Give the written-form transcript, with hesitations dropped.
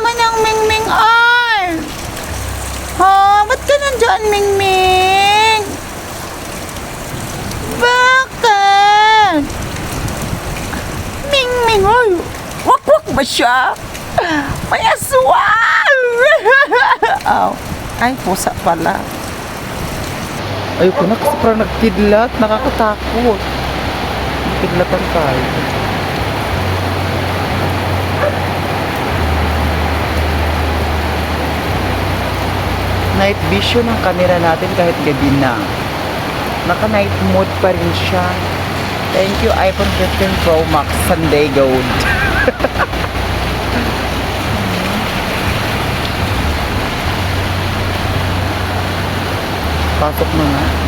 naman ang Mingming ay? Ha? Ba't ka nandyan, Mingming? Bakit? Mingming, ay! Wak-wak ba siya? May aswang! Aw. Ay, pusa pala. Ayoko na kasi parang nagkidlat. Nakakatakot. Nagkidlatan tayo. Night vision ang camera natin kahit gabi na. Naka night mode pa rin siya. Thank you iPhone 15 Pro Max Sunday Gold. Pasok na nga.